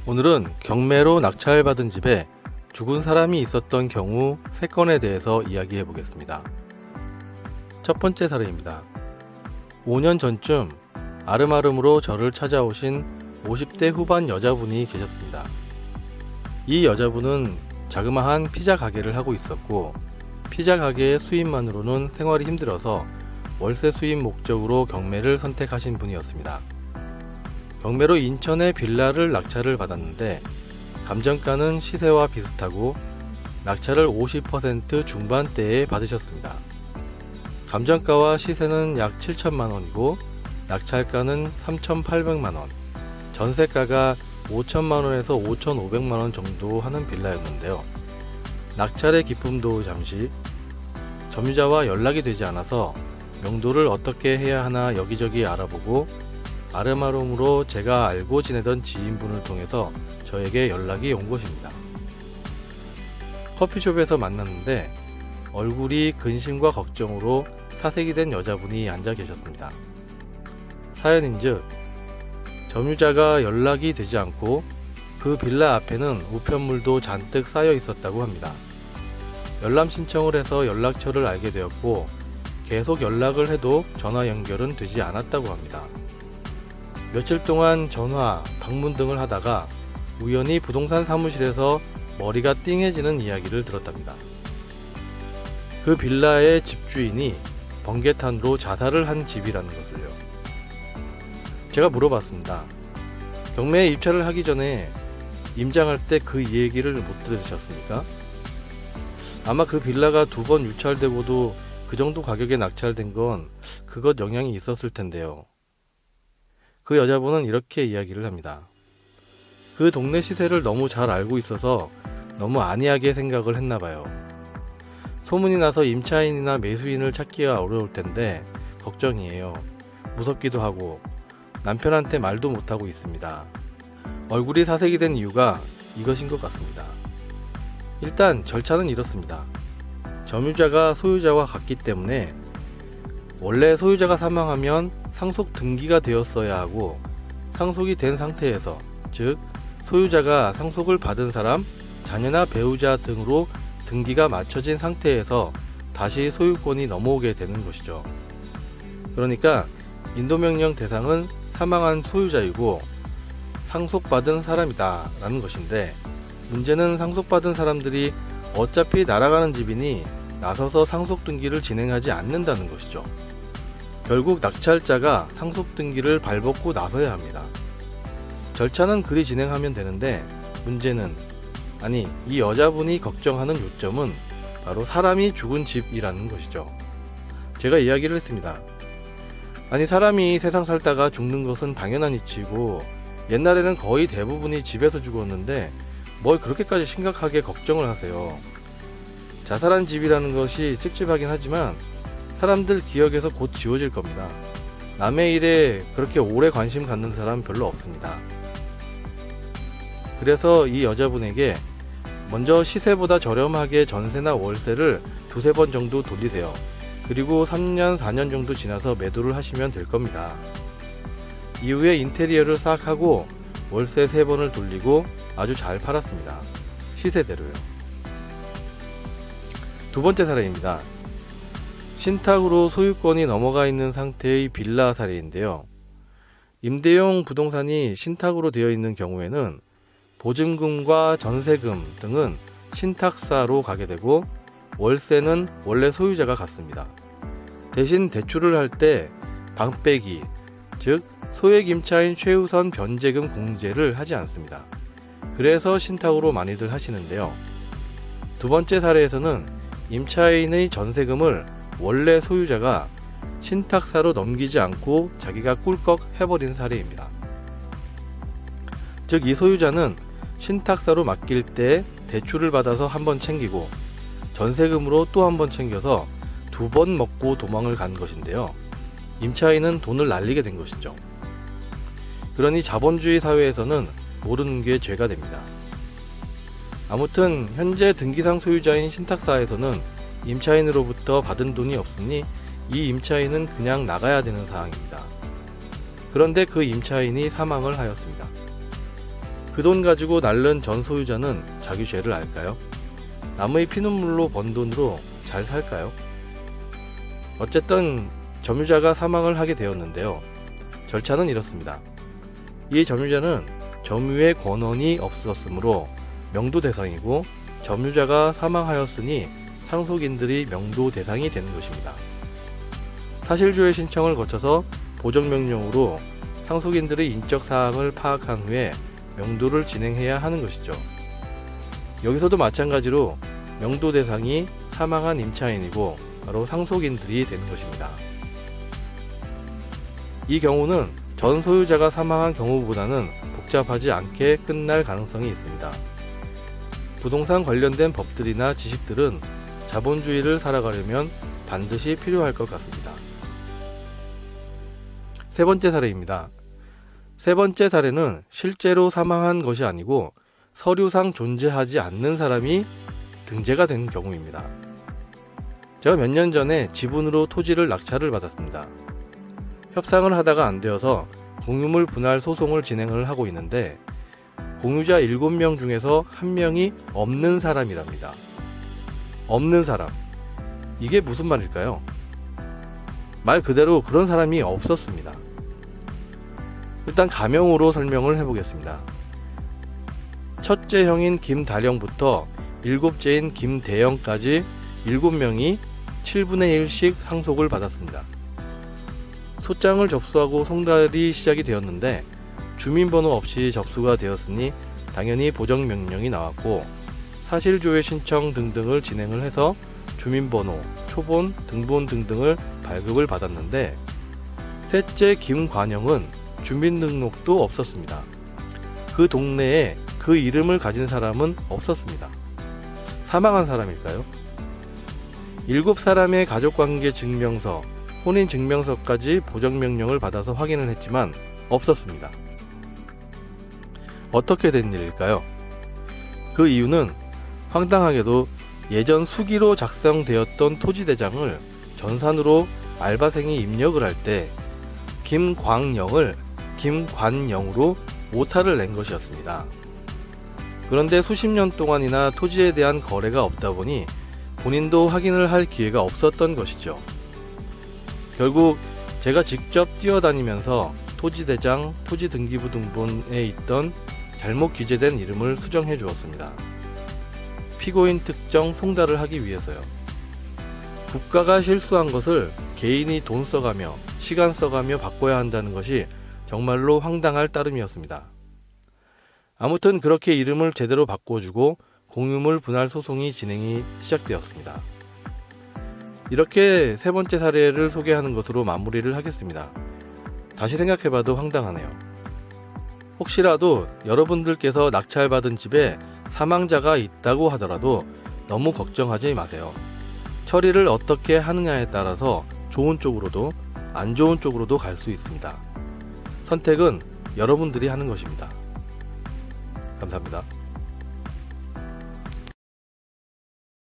오늘은 경매로 낙찰받은 집에 죽은 사람이 있었던 경우 3건에 대해서 이야기해 보겠습니다. 첫 번째 사례입니다. 5년 전쯤 아름아름으로 저를 찾아오신 50대 후반 여자분이 계셨습니다. 이 여자분은 자그마한 피자 가게를 하고 있었고, 피자 가게의 수입만으로는 생활이 힘들어서 월세 수입 목적으로 경매를 선택하신 분이었습니다. 경매로 인천의 빌라를 낙찰을 받았는데 감정가는 시세와 비슷하고 낙찰을 50% 중반대에 받으셨습니다. 감정가와 시세는 약 7천만원이고 낙찰가는 3,800만원, 전세가가 5천만원에서 5,500만원 정도 하는 빌라였는데요. 낙찰의 기쁨도 잠시, 점유자와 연락이 되지 않아서 명도를 어떻게 해야 하나 여기저기 알아보고 아름아름으로 제가 알고 지내던 지인분을 통해서 저에게 연락이 온 것입니다. 커피숍에서 만났는데 얼굴이 근심과 걱정으로 사색이 된 여자분이 앉아 계셨습니다. 사연인즉 점유자가 연락이 되지 않고 그 빌라 앞에는 우편물도 잔뜩 쌓여 있었다고 합니다. 열람 신청을 해서 연락처를 알게 되었고 계속 연락을 해도 전화 연결은 되지 않았다고 합니다. 며칠 동안 전화, 방문 등을 하다가 우연히 부동산 사무실에서 머리가 띵해지는 이야기를 들었답니다. 그 빌라의 집주인이 번개탄으로 자살을 한 집이라는 것을요. 제가 물어봤습니다. 경매에 입찰을 하기 전에 임장할 때 그 얘기를 못 들으셨습니까? 아마 그 빌라가 2번 유찰되고도 그 정도 가격에 낙찰된 건 그것 영향이 있었을 텐데요. 그 여자분은 이렇게 이야기를 합니다. 그 동네 시세를 너무 잘 알고 있어서 너무 안이하게 생각을 했나봐요. 소문이 나서 임차인이나 매수인을 찾기가 어려울 텐데 걱정이에요. 무섭기도 하고 남편한테 말도 못하고 있습니다. 얼굴이 사색이 된 이유가 이것인 것 같습니다. 일단 절차는 이렇습니다. 점유자가 소유자와 같기 때문에 원래 소유자가 사망하면 상속 등기가 되었어야 하고, 상속이 된 상태에서, 즉 소유자가 상속을 받은 사람, 자녀나 배우자 등으로 등기가 맞춰진 상태에서 다시 소유권이 넘어오게 되는 것이죠. 그러니까 인도명령 대상은 사망한 소유자이고 상속받은 사람이다 라는 것인데, 문제는 상속받은 사람들이 어차피 날아가는 집이니 나서서 상속 등기를 진행하지 않는다는 것이죠. 결국 낙찰자가 상속 등기를 발벗고 나서야 합니다. 절차는 그리 진행하면 되는데, 문제는, 아니 이 여자분이 걱정하는 요점은 바로 사람이 죽은 집이라는 것이죠. 제가 이야기를 했습니다. 아니 사람이 세상 살다가 죽는 것은 당연한 이치고 옛날에는 거의 대부분이 집에서 죽었는데 뭘 그렇게까지 심각하게 걱정을 하세요. 자살한 집이라는 것이 찝찝하긴 하지만 사람들 기억에서 곧 지워질 겁니다. 남의 일에 그렇게 오래 관심 갖는 사람 별로 없습니다. 그래서 이 여자분에게 먼저 시세보다 저렴하게 전세나 월세를 2-3번 정도 돌리세요. 그리고 3년, 4년 정도 지나서 매도를 하시면 될 겁니다. 이후에 인테리어를 싹 하고 월세 3번을 돌리고 아주 잘 팔았습니다. 시세대로요. 두 번째 사례입니다. 신탁으로 소유권이 넘어가 있는 상태의 빌라 사례인데요. 임대용 부동산이 신탁으로 되어 있는 경우에는 보증금과 전세금 등은 신탁사로 가게 되고 월세는 원래 소유자가 갖습니다. 대신 대출을 할 때 방빼기, 즉 소액 임차인 최우선 변제금 공제를 하지 않습니다. 그래서 신탁으로 많이들 하시는데요. 두 번째 사례에서는 임차인의 전세금을 원래 소유자가 신탁사로 넘기지 않고 자기가 꿀꺽 해버린 사례입니다. 즉 이 소유자는 신탁사로 맡길 때 대출을 받아서 한 번 챙기고 전세금으로 또 한 번 챙겨서 2번 먹고 도망을 간 것인데요. 임차인은 돈을 날리게 된 것이죠. 그러니 자본주의 사회에서는 모르는 게 죄가 됩니다. 아무튼 현재 등기상 소유자인 신탁사에서는 임차인으로부터 받은 돈이 없으니 이 임차인은 그냥 나가야 되는 상황입니다. 그런데 그 임차인이 사망을 하였습니다. 그 돈 가지고 날른 전 소유자는 자기 죄를 알까요? 남의 피눈물로 번 돈으로 잘 살까요? 어쨌든 점유자가 사망을 하게 되었는데요. 절차는 이렇습니다. 이 점유자는 점유의 권한이 없었으므로 명도 대상이고, 점유자가 사망하였으니 상속인들이 명도 대상이 되는 것입니다. 사실조회 신청을 거쳐서 보정명령으로 상속인들의 인적 사항을 파악한 후에 명도를 진행해야 하는 것이죠. 여기서도 마찬가지로 명도 대상이 사망한 임차인이고 바로 상속인들이 되는 것입니다. 이 경우는 전 소유자가 사망한 경우보다는 복잡하지 않게 끝날 가능성이 있습니다. 부동산 관련된 법들이나 지식들은 자본주의를 살아가려면 반드시 필요할 것 같습니다. 세 번째 사례입니다. 세 번째 사례는 실제로 사망한 것이 아니고 서류상 존재하지 않는 사람이 등재가 된 경우입니다. 제가 몇 년 전에 지분으로 토지를 낙찰을 받았습니다. 협상을 하다가 안 되어서 공유물 분할 소송을 진행을 하고 있는데, 공유자 7명 중에서 1명이 없는 사람이랍니다. 없는 사람. 이게 무슨 말일까요? 말 그대로 그런 사람이 없었습니다. 일단 가명으로 설명을 해보겠습니다. 첫째 형인 김다령부터 7째인 김대영까지 7명이 7분의 1씩 상속을 받았습니다. 소장을 접수하고 송달이 시작이 되었는데 주민번호 없이 접수가 되었으니 당연히 보정명령이 나왔고, 사실조회 신청 등등을 진행을 해서 주민번호, 초본, 등본 등등을 발급을 받았는데, 셋째 김관영은 주민등록도 없었습니다. 그 동네에 그 이름을 가진 사람은 없었습니다. 사망한 사람일까요? 7사람의 가족관계 증명서, 혼인증명서까지 보정명령을 받아서 확인을 했지만 없었습니다. 어떻게 된 일일까요? 그 이유는 황당하게도 예전 수기로 작성되었던 토지대장을 전산으로 알바생이 입력을 할 때 김광영을 김관영으로 오타를 낸 것이었습니다. 그런데 수십 년 동안이나 토지에 대한 거래가 없다 보니 본인도 확인을 할 기회가 없었던 것이죠. 결국 제가 직접 뛰어다니면서 토지대장, 토지등기부 등본에 있던 잘못 기재된 이름을 수정해 주었습니다. 피고인 특정 송달을 하기 위해서요. 국가가 실수한 것을 개인이 돈 써가며 시간 써가며 바꿔야 한다는 것이 정말로 황당할 따름이었습니다. 아무튼 그렇게 이름을 제대로 바꿔주고 공유물 분할 소송이 진행이 시작되었습니다. 이렇게 세 번째 사례를 소개하는 것으로 마무리를 하겠습니다. 다시 생각해봐도 황당하네요. 혹시라도 여러분들께서 낙찰받은 집에 사망자가 있다고 하더라도 너무 걱정하지 마세요. 처리를 어떻게 하느냐에 따라서 좋은 쪽으로도 안 좋은 쪽으로도 갈 수 있습니다. 선택은 여러분들이 하는 것입니다. 감사합니다.